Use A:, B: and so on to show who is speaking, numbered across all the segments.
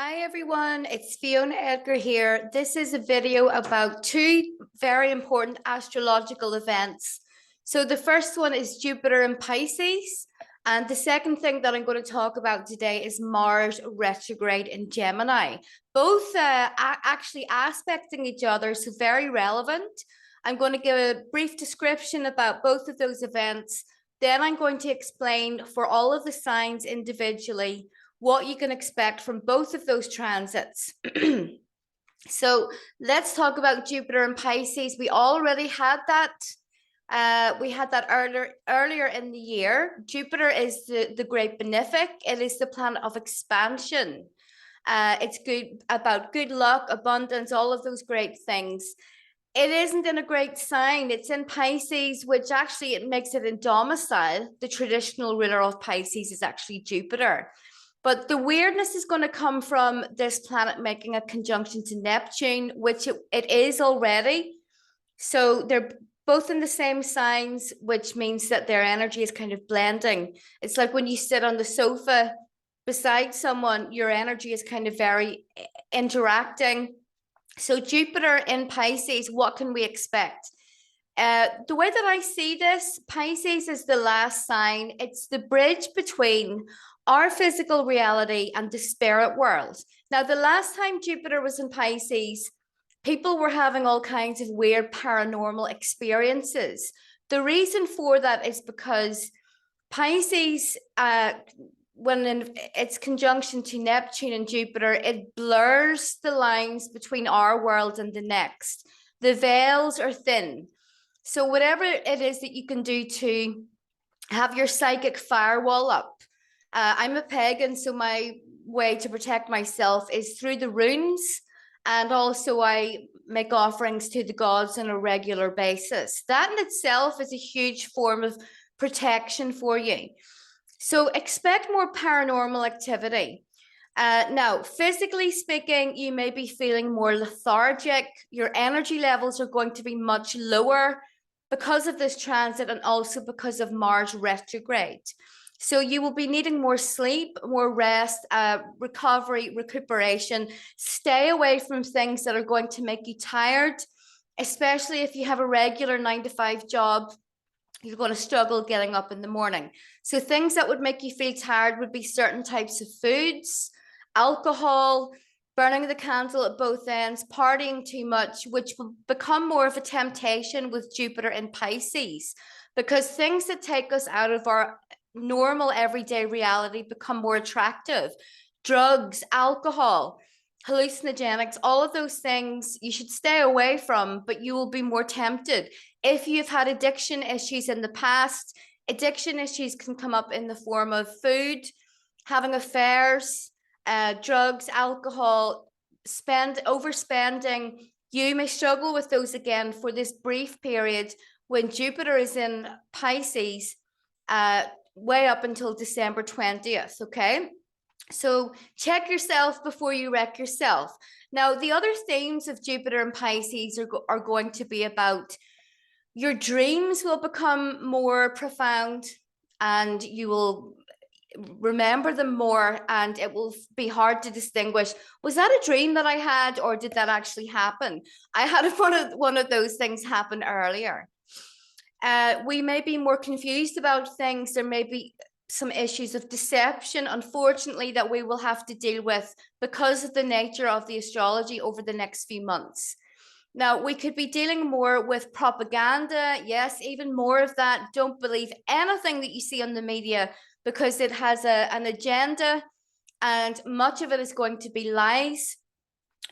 A: Hi everyone, it's Fiona Edgar here. This is a video about two very important astrological events. So the first one is Jupiter in Pisces, and the second thing that I'm going to talk about today is Mars retrograde in Gemini. Both actually aspecting each other, so very relevant. I'm going to give a brief description about both of those events. Then I'm going to explain for all of the signs individually what you can expect from both of those transits. So let's talk about Jupiter and Pisces. We already had that. We had that earlier in the year. Jupiter is the great benefic. It is the planet of expansion. It's good about good luck, abundance, all of those great things. It isn't in a great sign. It's in Pisces, which actually it makes it in domicile. The traditional ruler of Pisces is actually Jupiter. But the weirdness is going to come from this planet making a conjunction to Neptune, which it is already. So they're both in the same signs, which means that their energy is kind of blending. It's like when you sit on the sofa beside someone, your energy is kind of very interacting. So Jupiter in Pisces, what can we expect? The way that I see this, Pisces is the last sign. It's the bridge between our physical reality and the spirit world. Now, the last time Jupiter was in Pisces, people were having all kinds of weird paranormal experiences. The reason for that is because Pisces, when in its conjunction to Neptune and Jupiter, it blurs the lines between our world and the next. The veils are thin. So whatever it is that you can do to have your psychic firewall up. I'm a pagan, so my way to protect myself is through the runes, and also I make offerings to the gods on a regular basis. That in itself is a huge form of protection for you. So expect more paranormal activity. Now, physically speaking, you may be feeling more lethargic. Your energy levels are going to be much lower because of this transit and also because of Mars retrograde. So you will be needing more sleep, more rest, recovery, recuperation. Stay away from things that are going to make you tired, especially if you have a regular 9 to 5 job. You're going to struggle getting up in the morning. So things that would make you feel tired would be certain types of foods, alcohol, burning the candle at both ends, partying too much, which will become more of a temptation with Jupiter in Pisces, because things that take us out of our normal everyday reality become more attractive. Drugs, alcohol, hallucinogenics, all of those things you should stay away from, but you will be more tempted. If you've had addiction issues in the past, addiction issues can come up in the form of food, having affairs, drugs, alcohol, overspending. You may struggle with those again for this brief period when Jupiter is in Pisces, way up until December 20th, okay? So check yourself before you wreck yourself. Now, the other themes of Jupiter and Pisces are going to be about your dreams will become more profound and you will remember them more, and it will be hard to distinguish, was that a dream that I had or did that actually happen? I had one of those things happen earlier. We may be more confused about things. There may be some issues of deception, unfortunately, that we will have to deal with because of the nature of the astrology over the next few months. Now, we could be dealing more with propaganda. Yes, even more of that. Don't believe anything that you see on the media because it has an agenda, and much of it is going to be lies.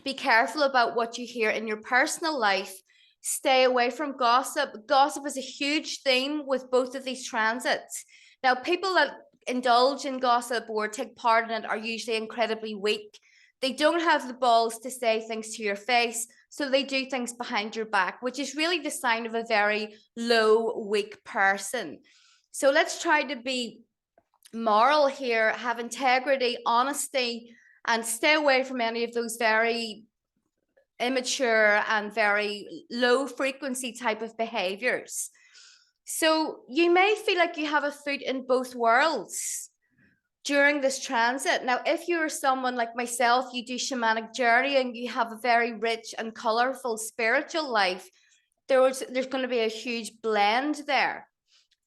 A: Be careful about what you hear in your personal life. Stay away from gossip. Gossip is a huge theme with both of these transits. Now, people that indulge in gossip or take part in it are usually incredibly weak. They don't have the balls to say things to your face, so they do things behind your back, which is really the sign of a very low, weak person. So let's try to be moral here, have integrity, honesty, and stay away from any of those very immature and very low frequency type of behaviors. So you may feel like you have a foot in both worlds. during this transit. Now, if you're someone like myself, you do shamanic journey and you have a very rich and colorful spiritual life, there's going to be a huge blend there.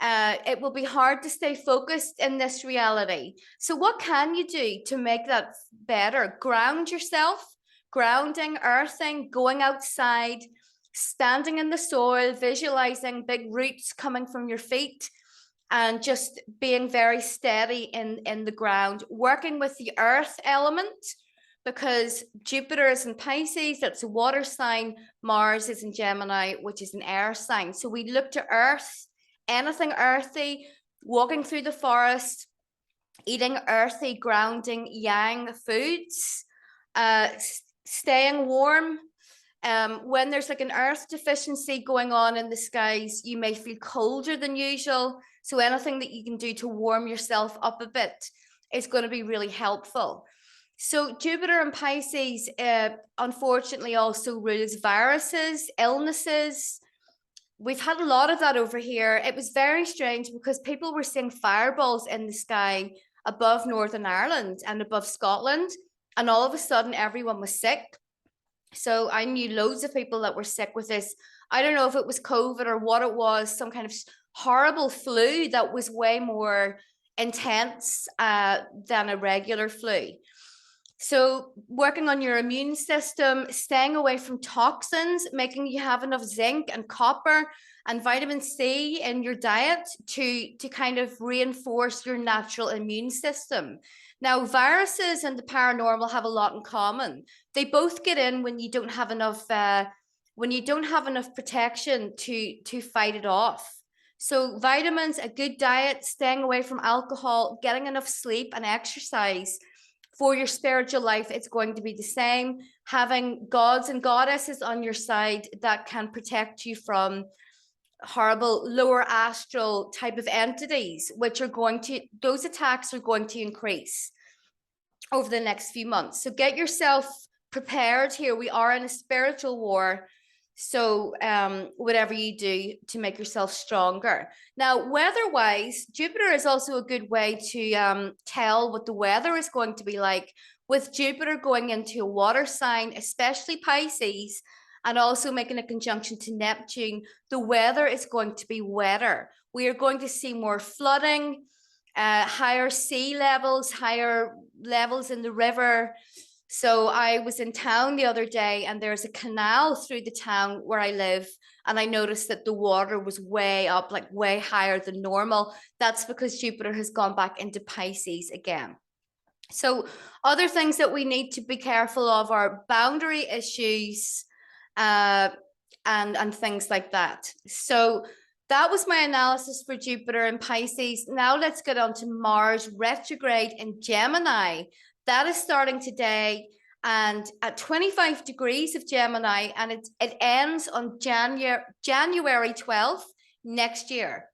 A: It will be hard to stay focused in this reality. So what can you do to make that better? Ground yourself, grounding, earthing, going outside, standing in the soil, visualizing big roots coming from your feet, and just being very steady in the ground, working with the earth element, because Jupiter is in Pisces, that's a water sign. Mars is in Gemini, which is an air sign. So we look to earth, anything earthy, walking through the forest, eating earthy, grounding yang foods, staying warm. When there's like an earth deficiency going on in the skies, you may feel colder than usual. So anything that you can do to warm yourself up a bit is going to be really helpful. So Jupiter in Pisces, unfortunately, also rules viruses, illnesses. We've had a lot of that over here. It was very strange because people were seeing fireballs in the sky above Northern Ireland and above Scotland, and all of a sudden everyone was sick. So I knew loads of people that were sick with this. I don't know if it was COVID or what it was, some kind of horrible flu that was way more intense than a regular flu. So working on your immune system, staying away from toxins, making you have enough zinc and copper and vitamin C in your diet to kind of reinforce your natural immune system. Now, viruses and the paranormal have a lot in common. They both get in when you don't have enough protection to fight it off. So vitamins, a good diet, staying away from alcohol, getting enough sleep and exercise. For your spiritual life, it's going to be the same. Having gods and goddesses on your side that can protect you from horrible lower astral type of entities, those attacks are going to increase over the next few months. So get yourself prepared here. We are in a spiritual war. So whatever you do to make yourself stronger. Now, weather-wise, Jupiter is also a good way to tell what the weather is going to be like. With Jupiter going into a water sign, especially Pisces, and also making a conjunction to Neptune, the weather is going to be wetter. We are going to see more flooding, higher sea levels, higher levels in the river. So I was in town the other day and there's a canal through the town where I live. And I noticed that the water was way up, like way higher than normal. That's because Jupiter has gone back into Pisces again. So other things that we need to be careful of are boundary issues and things like that. So that was my analysis for Jupiter in Pisces. Now let's get on to Mars retrograde in Gemini. That is starting today and at 25 degrees of Gemini, and it ends on January 12th next year,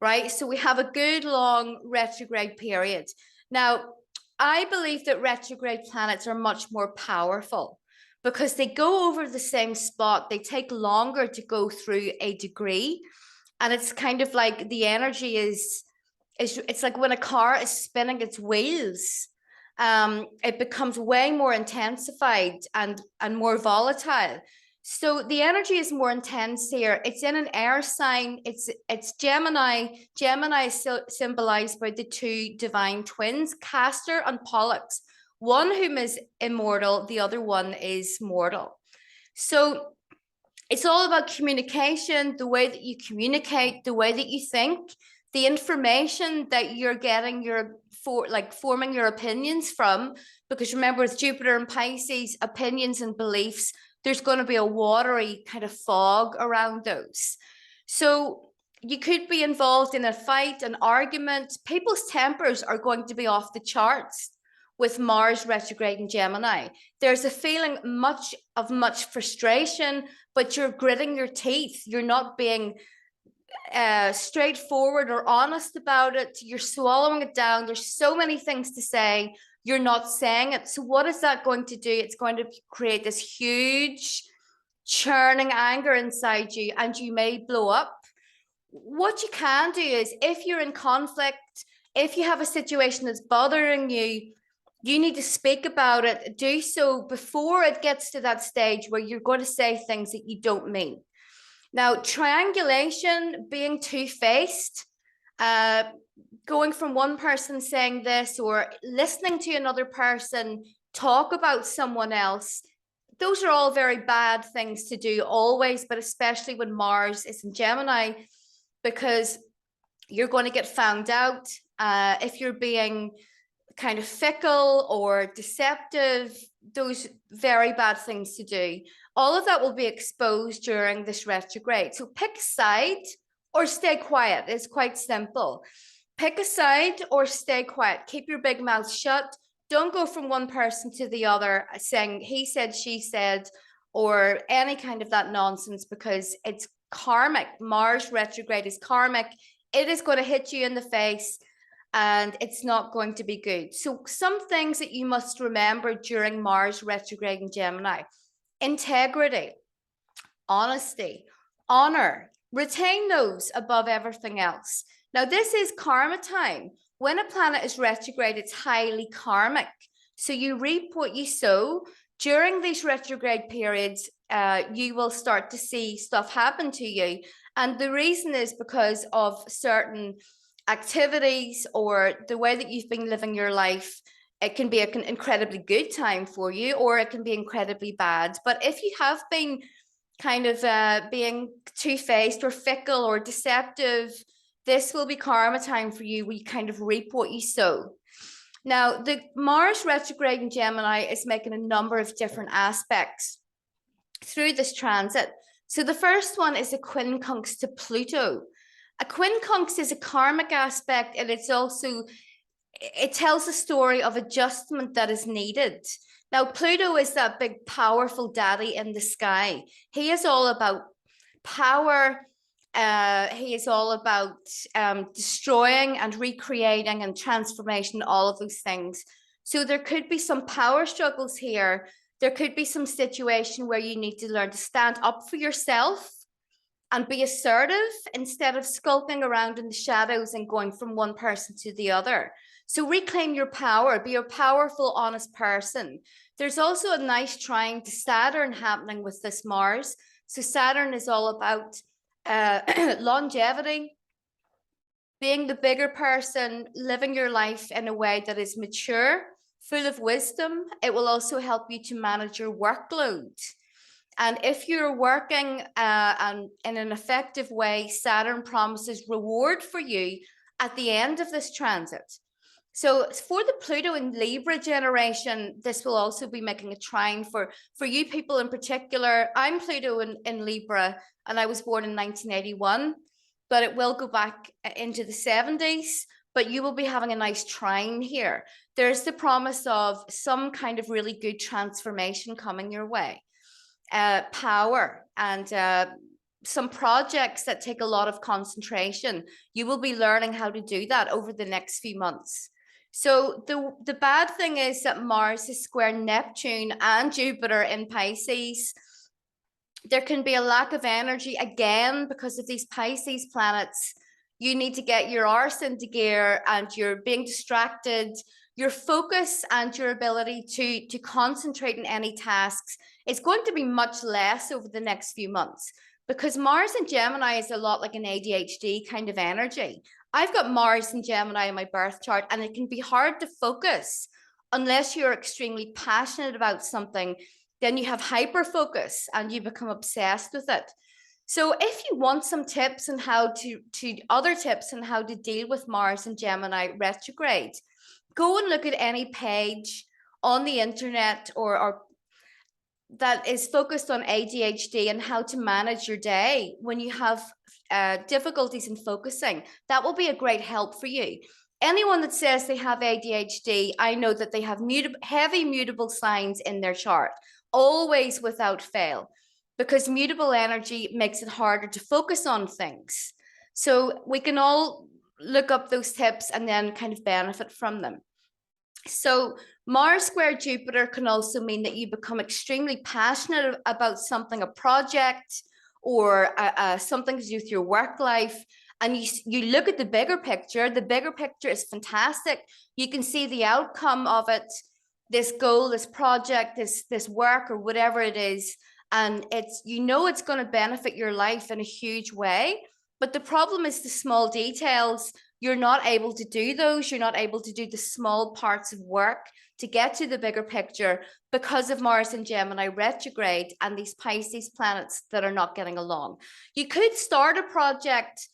A: right? So we have a good long retrograde period. Now, I believe that retrograde planets are much more powerful because they go over the same spot. They take longer to go through a degree. And it's kind of like the energy it's like when a car is spinning its wheels. It becomes way more intensified and more volatile. So the energy is more intense here. It's in an air sign. It's Gemini. Gemini is symbolized by the two divine twins, Castor and Pollux. One whom is immortal, the other one is mortal. So it's all about communication, the way that you communicate, the way that you think, the information that you're getting forming your opinions from. Because remember, with Jupiter and Pisces, opinions and beliefs, there's going to be a watery kind of fog around those. So you could be involved in a fight, an argument. People's tempers are going to be off the charts with Mars retrograde in Gemini. There's a feeling much frustration, but you're gritting your teeth. You're not being straightforward or honest about it. You're swallowing it down. There's so many things to say. You're not saying it. So what is that going to do? It's going to create this huge churning anger inside you, and you may blow up. What you can do is, if you're in conflict, If you have a situation that's bothering you, you need to speak about it. Do so before it gets to that stage where you're going to say things that you don't mean. Now, triangulation, being two-faced, going from one person saying this or listening to another person talk about someone else, those are all very bad things to do always, but especially when Mars is in Gemini, because you're going to get found out if you're being kind of fickle or deceptive. Those very bad things to do. All of that will be exposed during this retrograde. So pick a side or stay quiet. It's quite simple. Pick a side or stay quiet. Keep your big mouth shut. Don't go from one person to the other saying he said, she said, or any kind of that nonsense, because it's karmic. Mars retrograde is karmic. It is going to hit you in the face and it's not going to be good. So some things that you must remember during Mars retrograde in Gemini: integrity, honesty, honor. Retain those above everything else. Now, this is karma time. When a planet is retrograde, it's highly karmic. So you reap what you sow. During these retrograde periods, you will start to see stuff happen to you. And the reason is because of certain activities or the way that you've been living your life. It can be an incredibly good time for you, or it can be incredibly bad. But if you have been kind of being two-faced or fickle or deceptive, this will be karma time for you. We kind of reap what you sow. Now, the Mars retrograde in Gemini is making a number of different aspects through this transit. So the first one is a quincunx to Pluto. A quincunx is a karmic aspect, and it's also, it tells a story of adjustment that is needed. Now, Pluto is that big, powerful daddy in the sky. He is all about power. He is all about destroying and recreating and transformation, all of those things. So there could be some power struggles here. There could be some situation where you need to learn to stand up for yourself and be assertive instead of skulking around in the shadows and going from one person to the other. So reclaim your power, be a powerful, honest person. There's also a nice trine to Saturn happening with this Mars. So Saturn is all about longevity, being the bigger person, living your life in a way that is mature, full of wisdom. It will also help you to manage your workload. And if you're working and in an effective way, Saturn promises reward for you at the end of this transit. So for the Pluto and Libra generation, this will also be making a trine for you people in particular. I'm Pluto in Libra, and I was born in 1981, but it will go back into the 70s, but you will be having a nice trine here. There's the promise of some kind of really good transformation coming your way. Power and some projects that take a lot of concentration. You will be learning how to do that over the next few months. So the bad thing is that Mars is square Neptune and Jupiter in Pisces. There can be a lack of energy again because of these Pisces planets. You need to get your arse into gear, and you're being distracted. Your focus and your ability to concentrate on any tasks is going to be much less over the next few months, because Mars in Gemini is a lot like an ADHD kind of energy. I've got Mars in Gemini in my birth chart, and it can be hard to focus unless you're extremely passionate about something. Then you have hyper focus and you become obsessed with it. So if you want some tips on how other tips on how to deal with Mars in Gemini retrograde, go and look at any page on the internet or that is focused on ADHD and how to manage your day when you have difficulties in focusing. That will be a great help for you. Anyone that says they have ADHD, I know that they have heavy mutable signs in their chart, always without fail, because mutable energy makes it harder to focus on things. So we can all look up those tips and then kind of benefit from them. So Mars square Jupiter can also mean that you become extremely passionate about something, a project, or something to do with your work life, and you look at the bigger picture is fantastic. You can see the outcome of it, this goal, this project, this work, or whatever it is, and it's, you know, it's going to benefit your life in a huge way. But the problem is the small details. You're not able to do those. You're not able to do the small parts of work to get to the bigger picture because of Mars and Gemini retrograde and these Pisces planets that are not getting along. You could start a project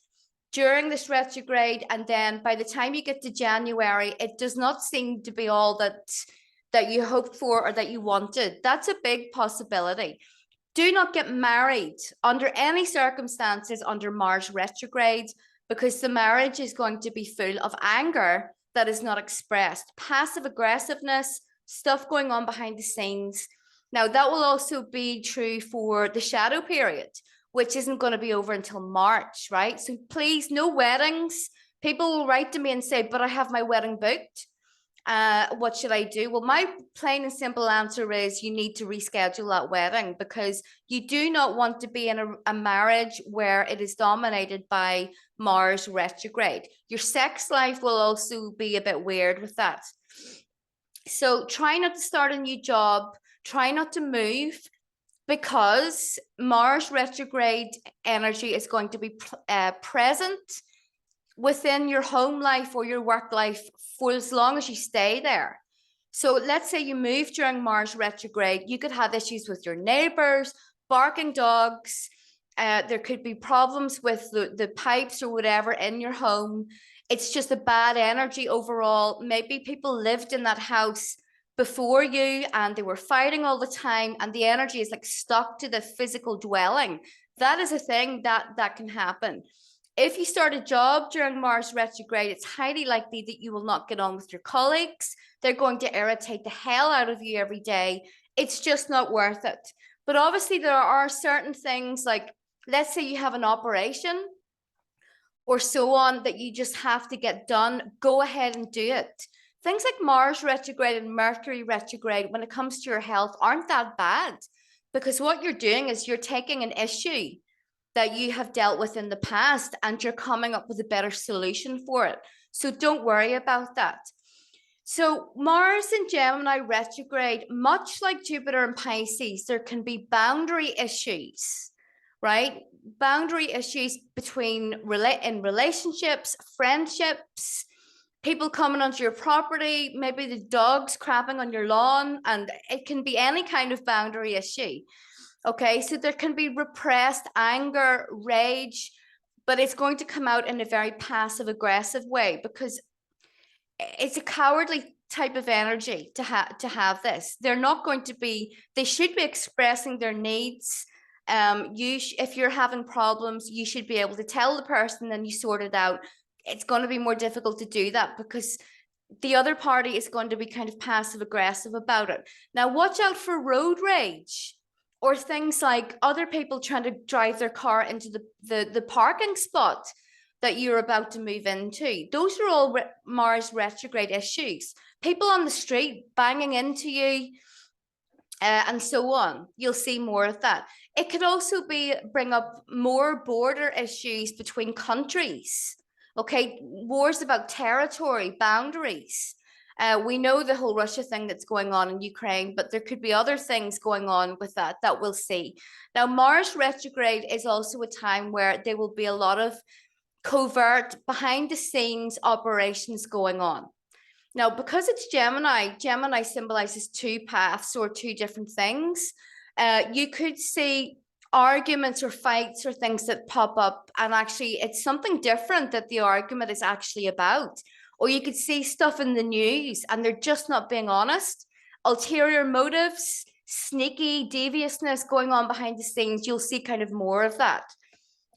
A: during this retrograde, and then by the time you get to January, it does not seem to be all that you hoped for or that you wanted. That's a big possibility. Do not get married under any circumstances under Mars retrograde, because the marriage is going to be full of anger that is not expressed, passive aggressiveness, stuff going on behind the scenes. Now, that will also be true for the shadow period, which isn't going to be over until March, right? So please, no weddings. People will write to me and say, but I have my wedding booked. What should I do? Well, my plain and simple answer is you need to reschedule that wedding, because you do not want to be in a marriage where it is dominated by Mars retrograde. Your sex life will also be a bit weird with that. So try not to start a new job, try not to move, because Mars retrograde energy is going to be present within your home life or your work life for as long as you stay there. So let's say you move during Mars retrograde, you could have issues with your neighbors, barking dogs. There could be problems with the pipes or whatever in your home. It's just a bad energy overall. Maybe people lived in that house before you and they were fighting all the time, and the energy is like stuck to the physical dwelling. That is a thing that can happen. If you start a job during Mars retrograde, it's highly likely that you will not get on with your colleagues. They're going to irritate the hell out of you every day. It's just not worth it. But obviously there are certain things, like let's say you have an operation or so on that you just have to get done. Go ahead and do it. Things like Mars retrograde and Mercury retrograde, when it comes to your health, aren't that bad, because what you're doing is you're taking an issue that you have dealt with in the past and you're coming up with a better solution for it. So don't worry about that. So Mars and Gemini retrograde, much like Jupiter and Pisces, there can be boundary issues, right? Boundary issues between in relationships, friendships, people coming onto your property, maybe the dogs crapping on your lawn, and it can be any kind of boundary issue. Okay, so there can be repressed anger, rage, but it's going to come out in a very passive aggressive way, because it's a cowardly type of energy to have this. They're not going to be, they should be expressing their needs. If you're having problems, you should be able to tell the person and you sort it out. It's going to be more difficult to do that because the other party is going to be kind of passive aggressive about it. Now, watch out for road rage, or things like other people trying to drive their car into the parking spot that you're about to move into. Those are all Mars retrograde issues. People on the street banging into you, and so on. You'll see more of that. It could also bring up more border issues between countries. Okay, wars about territory, boundaries. We know the whole Russia thing that's going on in Ukraine, but there could be other things going on with that we'll see. Now, Mars retrograde is also a time where there will be a lot of covert, behind the scenes operations going on. Now, because it's Gemini, Gemini symbolizes two paths or two different things. You could see arguments or fights or things that pop up, and actually it's something different that the argument is actually about. Or you could see stuff in the news and they're just not being honest. Ulterior motives, sneaky deviousness going on behind the scenes. You'll see kind of more of that.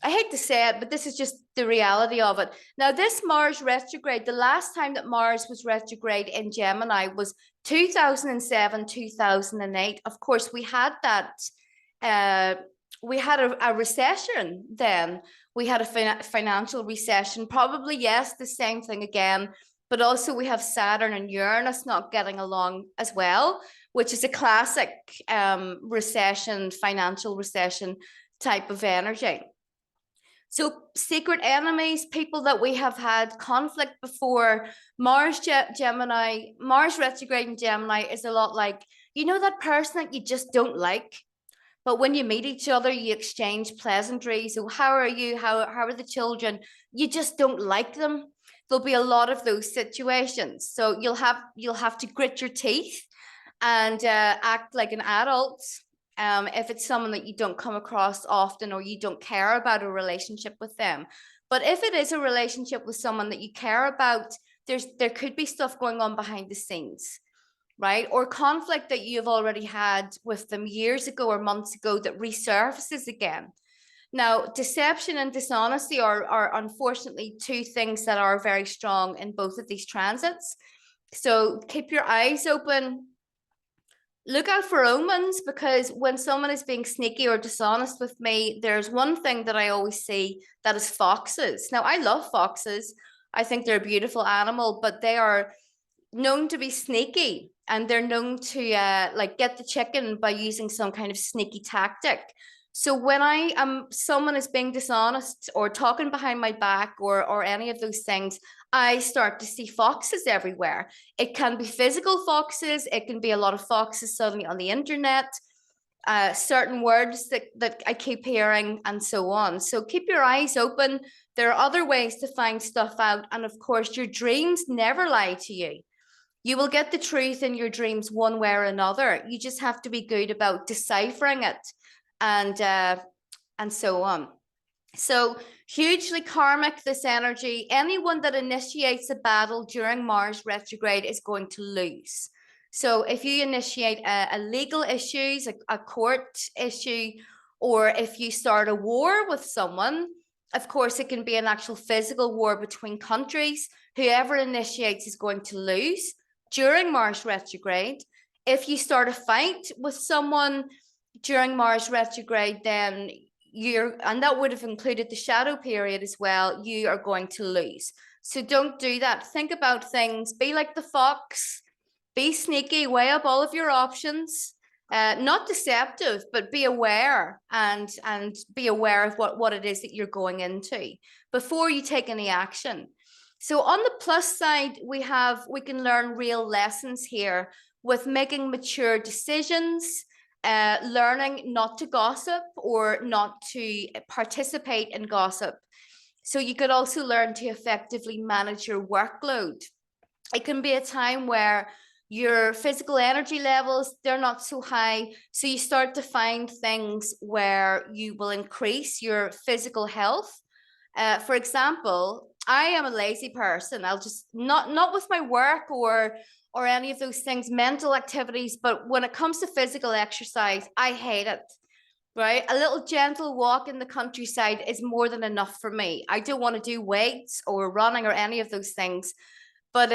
A: I hate to say it, but this is just the reality of it. Now, this Mars retrograde, the last time that Mars was retrograde in Gemini was 2007, 2008. Of course, we had that, we had a recession then. We had a financial recession, probably, yes, the same thing again, but also we have Saturn and Uranus not getting along as well, which is a classic recession, financial recession type of energy. So secret enemies, people that we have had conflict before. Mars Gemini, Mars retrograde in Gemini is a lot like, you know, that person that you just don't like, but when you meet each other, you exchange pleasantries. So how are you? How are the children? You just don't like them. There'll be a lot of those situations. So you'll have to grit your teeth and act like an adult. If it's someone that you don't come across often or you don't care about a relationship with them. But if it is a relationship with someone that you care about, there could be stuff going on behind the scenes, right? Or conflict that you've already had with them years ago or months ago that resurfaces again. Now, deception and dishonesty are unfortunately two things that are very strong in both of these transits. So keep your eyes open. Look out for omens, because when someone is being sneaky or dishonest with me, there's one thing that I always see, that is foxes. Now, I love foxes. I think they're a beautiful animal, but they are known to be sneaky, and they're known to like get the chicken by using some kind of sneaky tactic. So when someone is being dishonest or talking behind my back or any of those things, I start to see foxes everywhere. It can be physical foxes, it can be a lot of foxes suddenly on the internet, certain words that I keep hearing, and so on. So keep your eyes open. There are other ways to find stuff out. And of course, your dreams never lie to you. You will get the truth in your dreams one way or another. You just have to be good about deciphering it, and so on. So hugely karmic, this energy. Anyone that initiates a battle during Mars retrograde is going to lose. So if you initiate a legal issues, a court issue, or if you start a war with someone, of course, it can be an actual physical war between countries. Whoever initiates is going to lose during Mars retrograde. If you start a fight with someone during Mars retrograde, then and that would have included the shadow period as well, you are going to lose. So don't do that. Think about things. Be like the fox. Be sneaky. Weigh up all of your options. Not deceptive, but be aware, and be aware of what it is that you're going into before you take any action. So on the plus side, we can learn real lessons here with making mature decisions, learning not to gossip or not to participate in gossip. So you could also learn to effectively manage your workload. It can be a time where your physical energy levels, they're not so high. So you start to find things where you will increase your physical health. For example, I am a lazy person. I'll just not with my work or any of those things, mental activities, but when it comes to physical exercise, I hate it. Right? A little gentle walk in the countryside is more than enough for me. I don't want to do weights or running or any of those things, but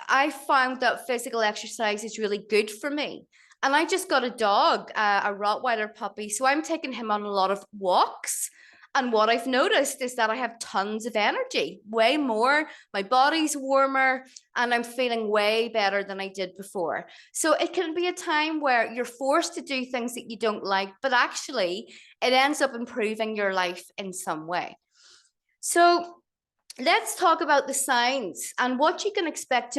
A: I found that physical exercise is really good for me. And I just got a dog, a Rottweiler puppy, so I'm taking him on a lot of walks. And what I've noticed is that I have tons of energy, way more. My body's warmer, and I'm feeling way better than I did before. So it can be a time where you're forced to do things that you don't like, but actually it ends up improving your life in some way. So let's talk about the signs and what you can expect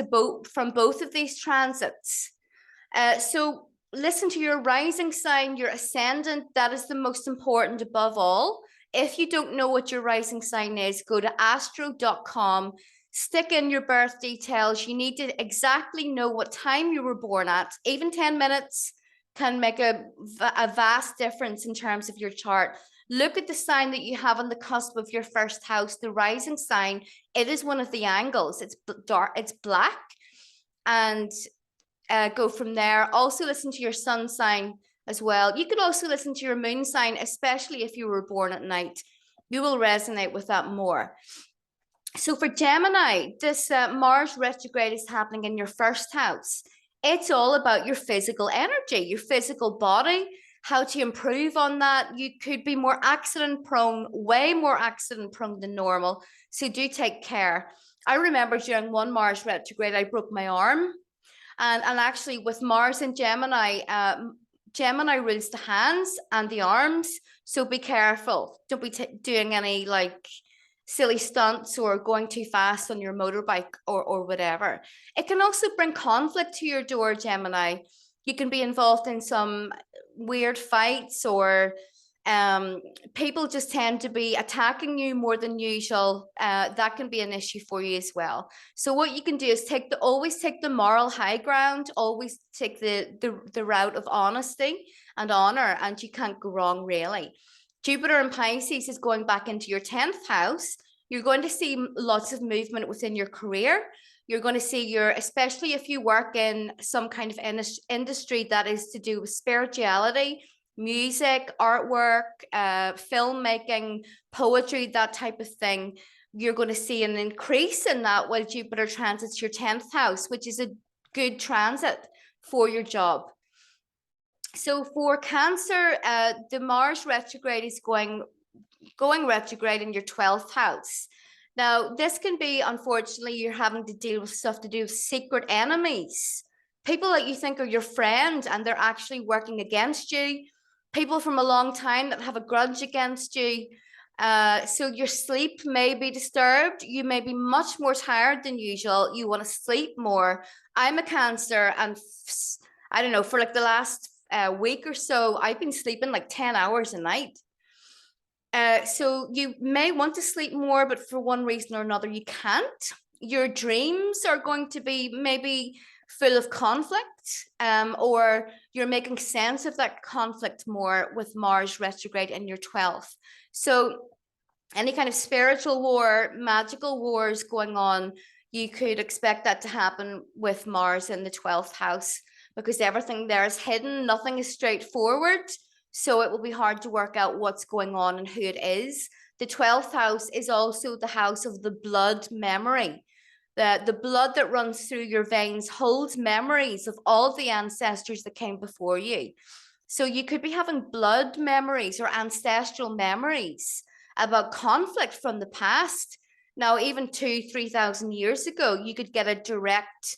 A: from both of these transits. So listen to your rising sign, your ascendant. That is the most important above all. If you don't know what your rising sign is, go to astro.com, stick in your birth details. You need to exactly know what time you were born at. Even 10 minutes can make a vast difference in terms of your chart. Look at the sign that you have on the cusp of your first house, the rising sign. It is one of the angles. It's dark, it's black, and go from there. Also listen to your sun sign as well. You could also listen to your moon sign, especially if you were born at night. You will resonate with that more. So for Gemini, this Mars retrograde is happening in your first house. It's all about your physical energy, your physical body, how to improve on that. You could be more accident prone, way more accident prone than normal. So do take care. I remember during one Mars retrograde, I broke my arm. And actually with Mars and Gemini, Gemini rules the hands and the arms, so be careful. Don't be doing any like silly stunts or going too fast on your motorbike or whatever. It can also bring conflict to your door, Gemini. You can be involved in some weird fights, or people just tend to be attacking you more than usual. That can be an issue for you as well. So what you can do is always take the moral high ground, always take the route of honesty and honor, and you can't go wrong really. Jupiter in Pisces is going back into your 10th house. You're going to see lots of movement within your career. You're going to see especially if you work in some kind of industry that is to do with spirituality, music, artwork, filmmaking, poetry, that type of thing. You're going to see an increase in that while Jupiter transits your 10th house, which is a good transit for your job. So for Cancer, the Mars retrograde is going retrograde in your 12th house. Now, this can be, unfortunately, you're having to deal with stuff to do with secret enemies, people that you think are your friend and they're actually working against you, people from a long time that have a grudge against you. So your sleep may be disturbed. You may be much more tired than usual. You want to sleep more. I'm a Cancer, and I don't know, for like the last week or so, I've been sleeping like 10 hours a night. So you may want to sleep more, but for one reason or another, you can't. Your dreams are going to be maybe full of conflict, or you're making sense of that conflict more with Mars retrograde in your 12th. So any kind of spiritual war, magical wars going on, you could expect that to happen with Mars in the 12th house, because everything there is hidden, nothing is straightforward. So it will be hard to work out what's going on and who it is. The 12th house is also the house of the blood memory. The blood that runs through your veins holds memories of all the ancestors that came before you. So you could be having blood memories or ancestral memories about conflict from the past. Now, even 2,000-3,000 years ago, you could get a direct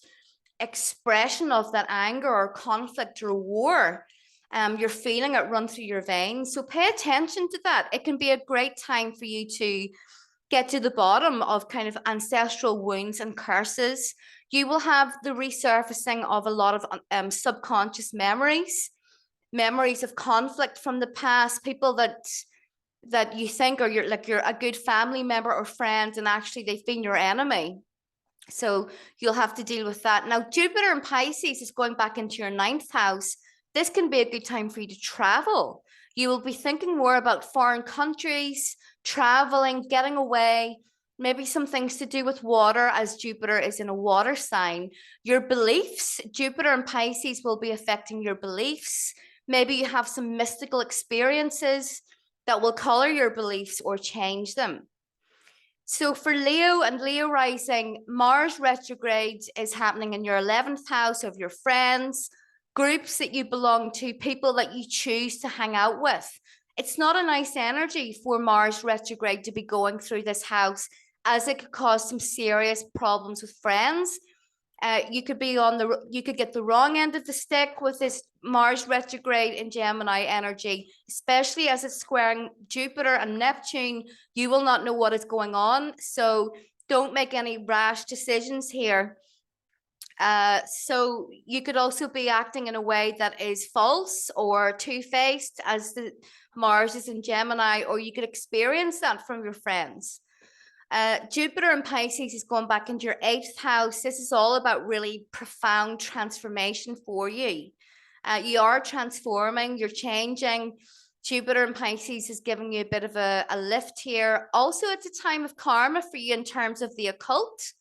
A: expression of that anger or conflict or war. You're feeling it run through your veins. So pay attention to that. It can be a great time for you to get to the bottom of kind of ancestral wounds and curses. You will have the resurfacing of a lot of subconscious memories of conflict from the past, people that you think are you're a good family member or friend, and actually they've been your enemy. So you'll have to deal with that. Now, Jupiter in Pisces is going back into your 9th house. This can be a good time for you to travel. You will be thinking more about foreign countries, traveling, getting away, maybe some things to do with water, as Jupiter is in a water sign. Your beliefs, Jupiter in Pisces will be affecting your beliefs. Maybe you have some mystical experiences that will color your beliefs or change them. So for Leo and Leo rising, Mars retrograde is happening in your 11th house of your friends, groups that you belong to, people that you choose to hang out with. It's not a nice energy for Mars retrograde to be going through this house, as it could cause some serious problems with friends. You could get the wrong end of the stick with this Mars retrograde in Gemini energy, especially as it's squaring Jupiter and Neptune. You will not know what is going on, so don't make any rash decisions here. So you could also be acting in a way that is false or two-faced, as the Mars is in Gemini, or you could experience that from your friends. Jupiter in Pisces is going back into your 8th house. This is all about really profound transformation for you. You are transforming, you're changing. Jupiter in Pisces is giving you a bit of a lift here. Also, it's a time of karma for you in terms of the occult,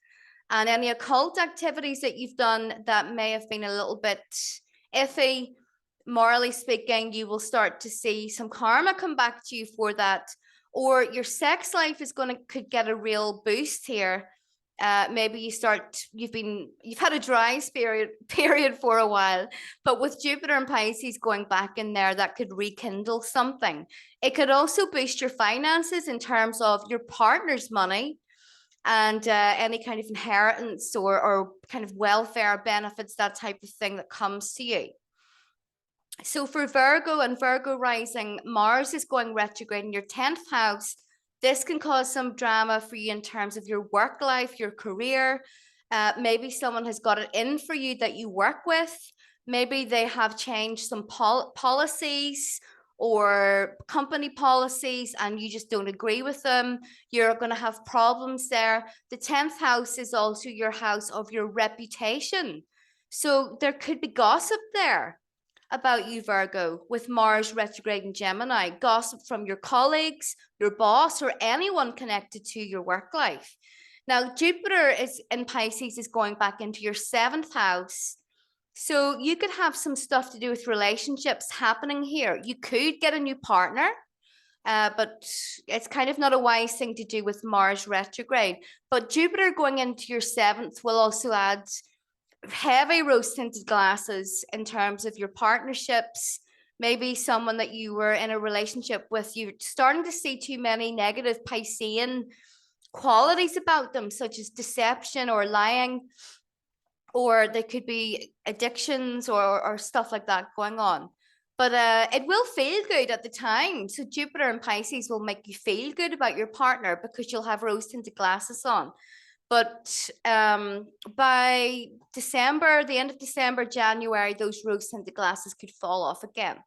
A: and any occult activities that you've done that may have been a little bit iffy, morally speaking. You will start to see some karma come back to you for that. Or your sex life could get a real boost here. Maybe you've had a dry period for a while, but with Jupiter and Pisces going back in there, that could rekindle something. It could also boost your finances in terms of your partner's money and any kind of inheritance or kind of welfare benefits, that type of thing that comes to you. So for Virgo and Virgo rising, Mars is going retrograde in your 10th house. This can cause some drama for you in terms of your work life, your career. Maybe someone has got it in for you that you work with. Maybe they have changed some policies or company policies and you just don't agree with them. You're going to have problems there. The 10th house is also your house of your reputation. So there could be gossip there about you, Virgo, with Mars retrograde in Gemini, gossip from your colleagues, your boss, or anyone connected to your work life. Now, Jupiter is in Pisces is going back into your 7th house. So you could have some stuff to do with relationships happening here. You could get a new partner, but it's kind of not a wise thing to do with Mars retrograde. But Jupiter going into your 7th will also add heavy rose tinted glasses in terms of your partnerships. Maybe someone that you were in a relationship with, you're starting to see too many negative Piscean qualities about them, such as deception or lying, or there could be addictions or stuff like that going on. But it will feel good at the time. So Jupiter and Pisces will make you feel good about your partner because you'll have rose tinted glasses on. But by December, the end of December, January, those rose tinted glasses could fall off again.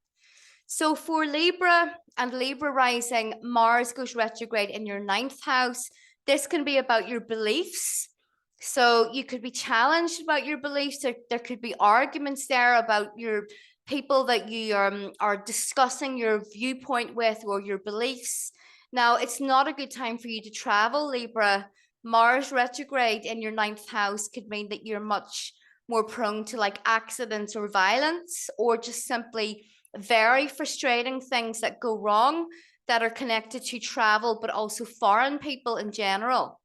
A: So for Libra and Libra rising, Mars goes retrograde in your 9th house. This can be about your beliefs. So you could be challenged about your beliefs. There could be arguments there about your people that you are discussing your viewpoint with or your beliefs. Now, it's not a good time for you to travel, Libra. Mars retrograde in your 9th house could mean that you're much more prone to like accidents or violence, or just simply very frustrating things that go wrong that are connected to travel, but also foreign people in general.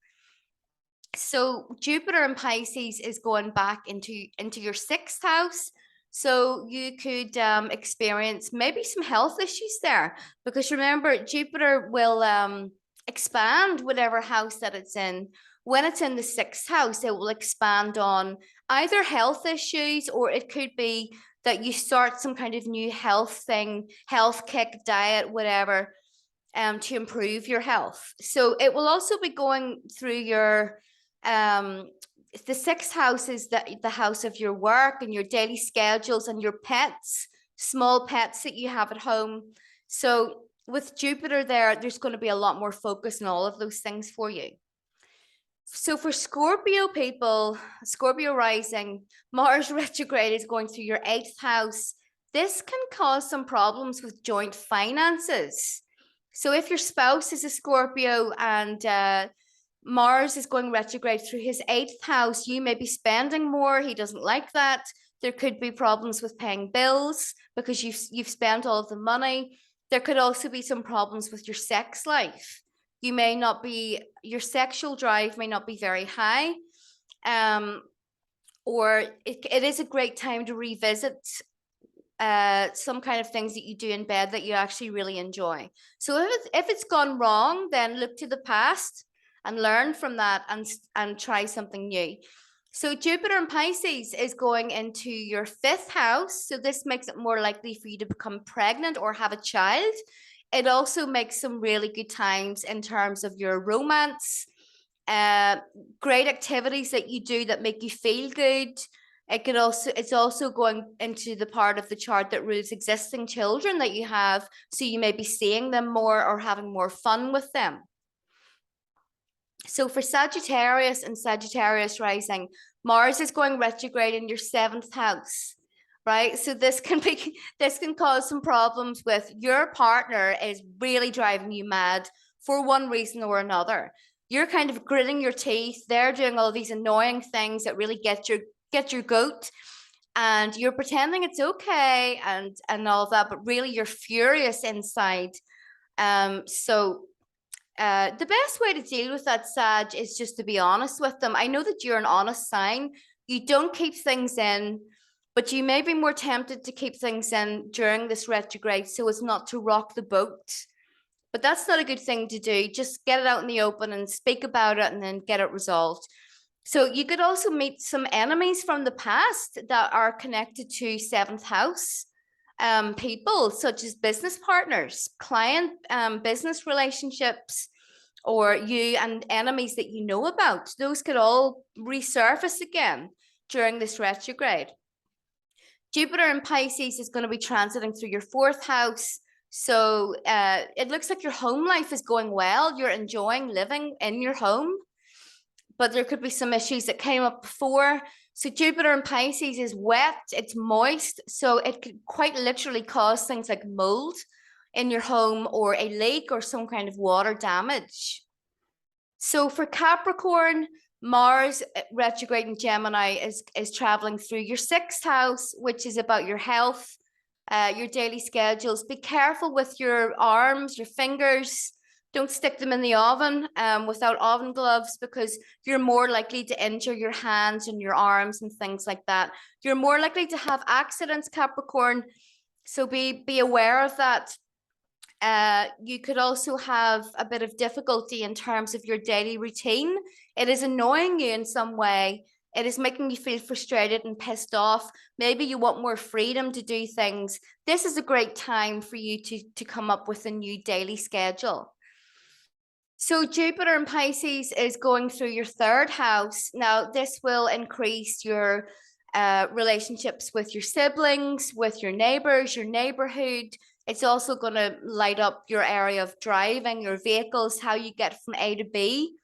A: So Jupiter in Pisces is going back into your 6th house. So you could experience maybe some health issues there, because remember, Jupiter will expand whatever house that it's in. When it's in the 6th house, it will expand on either health issues, or it could be that you start some kind of new health thing, health kick, diet, whatever, to improve your health. So it will also be going through your the 6th house is the house of your work and your daily schedules and your pets, small pets that you have at home. So with Jupiter there, there's going to be a lot more focus on all of those things for you. So for Scorpio people, Scorpio rising, Mars retrograde is going through your 8th house. This can cause some problems with joint finances. So if your spouse is a Scorpio and Mars is going retrograde through his 8th house, you may be spending more. He doesn't like that. There could be problems with paying bills because you've spent all of the money. There could also be some problems with your sex life. You may not be, your sexual drive may not be very high. Or it is a great time to revisit some kind of things that you do in bed that you actually really enjoy. So if it's gone wrong, then look to the past and learn from that and try something new. So Jupiter in Pisces is going into your 5th house. So this makes it more likely for you to become pregnant or have a child. It also makes some really good times in terms of your romance, great activities that you do that make you feel good. It's also going into the part of the chart that rules existing children that you have. So you may be seeing them more or having more fun with them. So for Sagittarius and Sagittarius rising, Mars is going retrograde in your 7th house, right? So this can cause some problems with your partner is really driving you mad for one reason or another. You're kind of gritting your teeth. They're doing all these annoying things that really get your goat, and you're pretending it's okay and all that, but really you're furious inside. The best way to deal with that, Sag, is just to be honest with them. I know that you're an honest sign. You don't keep things in, but you may be more tempted to keep things in during this retrograde so as not to rock the boat. But that's not a good thing to do. Just get it out in the open and speak about it and then get it resolved. So you could also meet some enemies from the past that are connected to 7th house. people such as business partners, client business relationships, or you and enemies that you know about. Those could all resurface again during this retrograde. Jupiter in Pisces is going to be transiting through your fourth house. So it looks like your home life is going well. You're enjoying living in your home, but there could be some issues that came up before. So Jupiter in Pisces is wet, it's moist, so it could quite literally cause things like mold in your home or a leak or some kind of water damage. So for Capricorn, Mars retrograde in Gemini is traveling through your sixth house, which is about your health, your daily schedules. Be careful with your arms, your fingers. Don't stick them in the oven without oven gloves, because you're more likely to injure your hands and your arms and things like that. You're more likely to have accidents, Capricorn. So be aware of that. You could also have a bit of difficulty in terms of your daily routine. It is annoying you in some way. It is making you feel frustrated and pissed off. Maybe you want more freedom to do things. This is a great time for you to come up with a new daily schedule. So Jupiter in Pisces is going through your third house. Now, this will increase your relationships with your siblings, with your neighbors, your neighborhood. It's also going to light up your area of driving, your vehicles, how you get from A to B.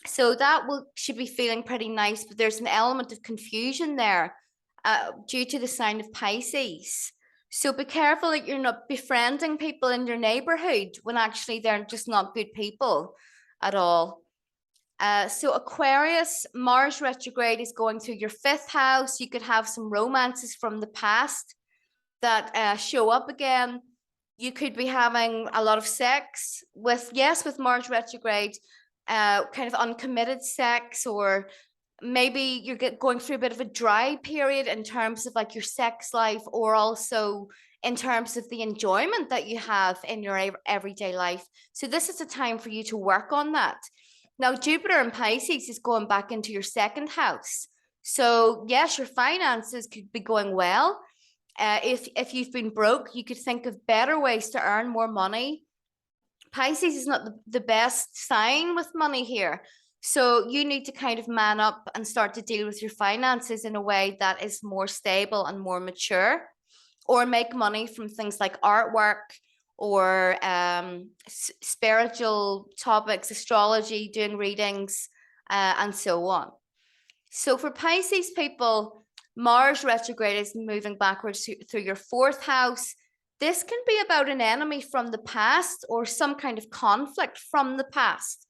A: So that should be feeling pretty nice, but there's an element of confusion there due to the sign of Pisces. So be careful that you're not befriending people in your neighborhood when actually they're just not good people at all. So Aquarius, Mars retrograde is going through your fifth house. You could have some romances from the past that show up again. You could be having a lot of sex with Mars retrograde, kind of uncommitted sex, or maybe you're going through a bit of a dry period in terms of like your sex life, or also in terms of the enjoyment that you have in your everyday life. So this is a time for you to work on that. Now, Jupiter in Pisces is going back into your second house. So yes, your finances could be going well. If you've been broke, you could think of better ways to earn more money. Pisces is not the best sign with money here. So you need to kind of man up and start to deal with your finances in a way that is more stable and more mature, or make money from things like artwork or spiritual topics, astrology, doing readings, and so on. So for Pisces people, Mars retrograde is moving backwards through your fourth house. This can be about an enemy from the past or some kind of conflict from the past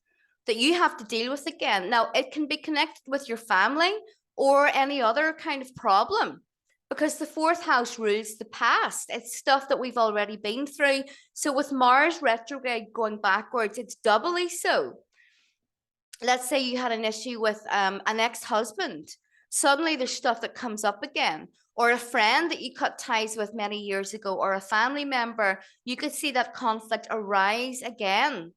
A: that you have to deal with again. Now, it can be connected with your family or any other kind of problem, because the fourth house rules the past. It's stuff that we've already been through. So with Mars retrograde going backwards, it's doubly so. Let's say you had an issue with an ex-husband. Suddenly there's stuff that comes up again, or a friend that you cut ties with many years ago, or a family member. You could see that conflict arise again.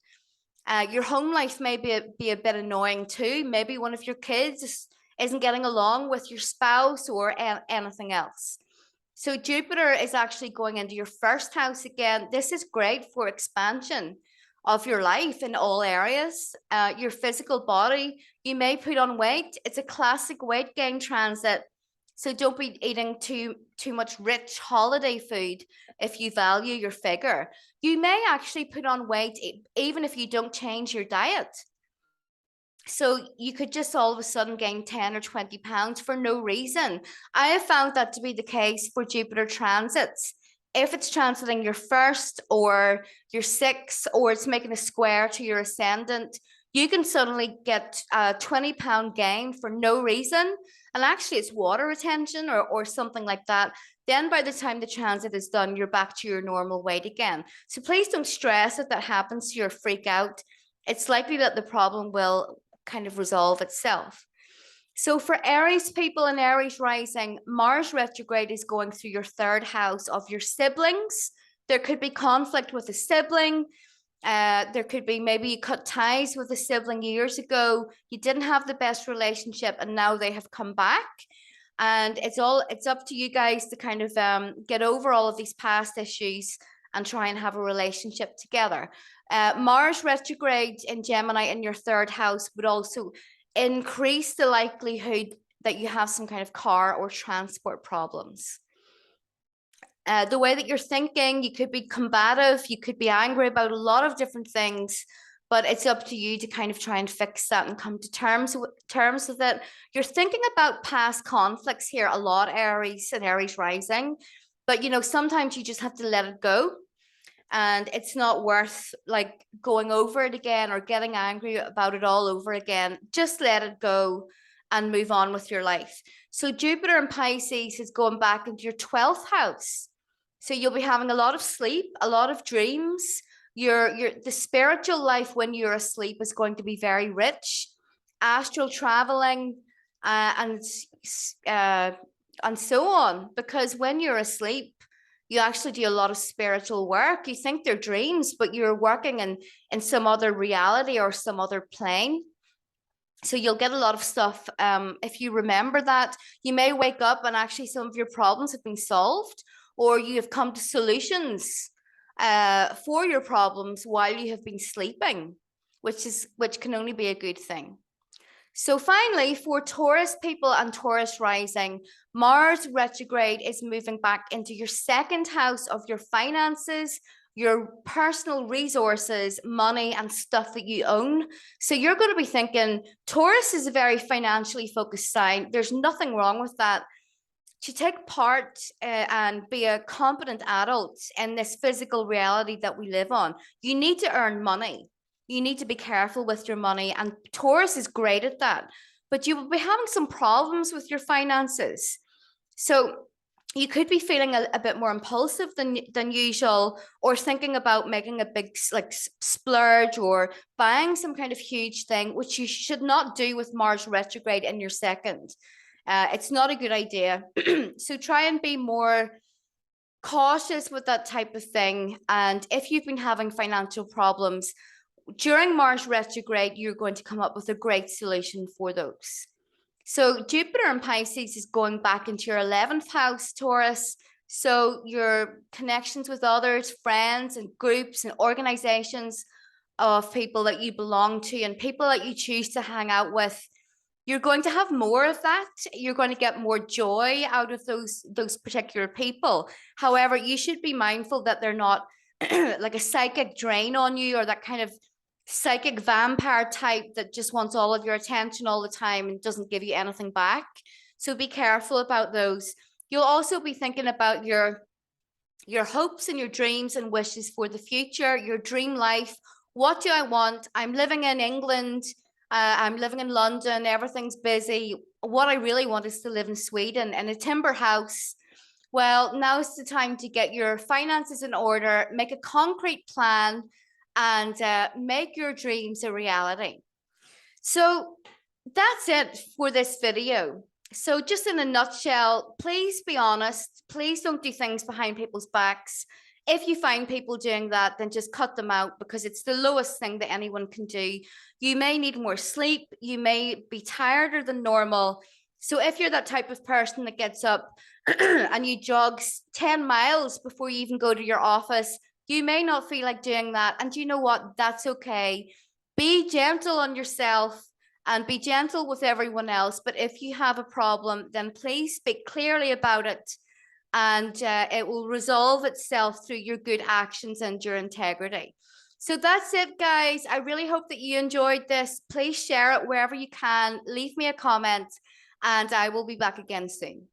A: Your home life may be a bit annoying too. Maybe one of your kids isn't getting along with your spouse or anything else. So Jupiter is actually going into your first house again. This is great for expansion of your life in all areas. Your physical body, you may put on weight. It's a classic weight gain transit. So don't be eating too much rich holiday food if you value your figure. You may actually put on weight even if you don't change your diet. So you could just all of a sudden gain 10 or 20 pounds for no reason. I have found that to be the case for Jupiter transits. If it's transiting your first or your sixth, or it's making a square to your ascendant, you can suddenly get a 20-pound gain for no reason. And actually it's water retention or something like that. Then by the time the transit is done, you're back to your normal weight again. So please don't stress if that happens to you or freak out. It's likely that the problem will kind of resolve itself. So for Aries people and Aries rising, Mars retrograde is going through your third house of your siblings. There could be conflict with a sibling. There could be maybe you cut ties with a sibling years ago. You didn't have the best relationship and now they have come back. And it's up to you guys to kind of get over all of these past issues and try and have a relationship together. Mars retrograde in Gemini in your third house would also increase the likelihood that you have some kind of car or transport problems. The way that you're thinking, you could be combative, you could be angry about a lot of different things, but it's up to you to kind of try and fix that and come to terms with it. You're thinking about past conflicts here a lot, Aries and Aries rising, but sometimes you just have to let it go. And it's not worth like going over it again or getting angry about it all over again. Just let it go and move on with your life. So Jupiter in Pisces is going back into your 12th house. So you'll be having a lot of sleep, a lot of dreams. The spiritual life when you're asleep is going to be very rich. Astral traveling and so on. Because when you're asleep, you actually do a lot of spiritual work. You think they're dreams, but you're working in some other reality or some other plane. So you'll get a lot of stuff. If you remember that, you may wake up and actually some of your problems have been solved, or you have come to solutions for your problems while you have been sleeping, which can only be a good thing. So finally, for Taurus people and Taurus rising, Mars retrograde is moving back into your second house of your finances, your personal resources, money, and stuff that you own. So you're going to be thinking, Taurus is a very financially focused sign. There's nothing wrong with that. To take part and be a competent adult in this physical reality that we live on, you need to earn money. You need to be careful with your money, and Taurus is great at that. But you will be having some problems with your finances. So you could be feeling a bit more impulsive than usual, or thinking about making a big splurge or buying some kind of huge thing, which you should not do with Mars retrograde in your second. It's not a good idea. So try and be more cautious with that type of thing. And if you've been having financial problems during Mars retrograde, you're going to come up with a great solution for those. So Jupiter in Pisces is going back into your 11th house, Taurus. So your connections with others, friends and groups and organizations of people that you belong to and people that you choose to hang out with, you're going to have more of that. You're going to get more joy out of those particular people. However, you should be mindful that they're not like a psychic drain on you, or that kind of psychic vampire type that just wants all of your attention all the time and doesn't give you anything back. So be careful about those. You'll also be thinking about your hopes and your dreams and wishes for the future, your dream life. What do I want? I'm living in England. I'm living in London. Everything's busy. What I really want is to live in Sweden in a timber house. Well, now's the time to get your finances in order, make a concrete plan, and make your dreams a reality. So that's it for this video. So just in a nutshell, please be honest. Please don't do things behind people's backs. If you find people doing that, then just cut them out, because it's the lowest thing that anyone can do. You may need more sleep. You may be tireder than normal. So if you're that type of person that gets up and you jog 10 miles before you even go to your office, you may not feel like doing that. And you know what? That's okay. Be gentle on yourself and be gentle with everyone else. But if you have a problem, then please speak clearly about it. And it will resolve itself through your good actions and your integrity. So that's it, guys. I really hope that you enjoyed this. Please share it wherever you can. Leave me a comment, and I will be back again soon.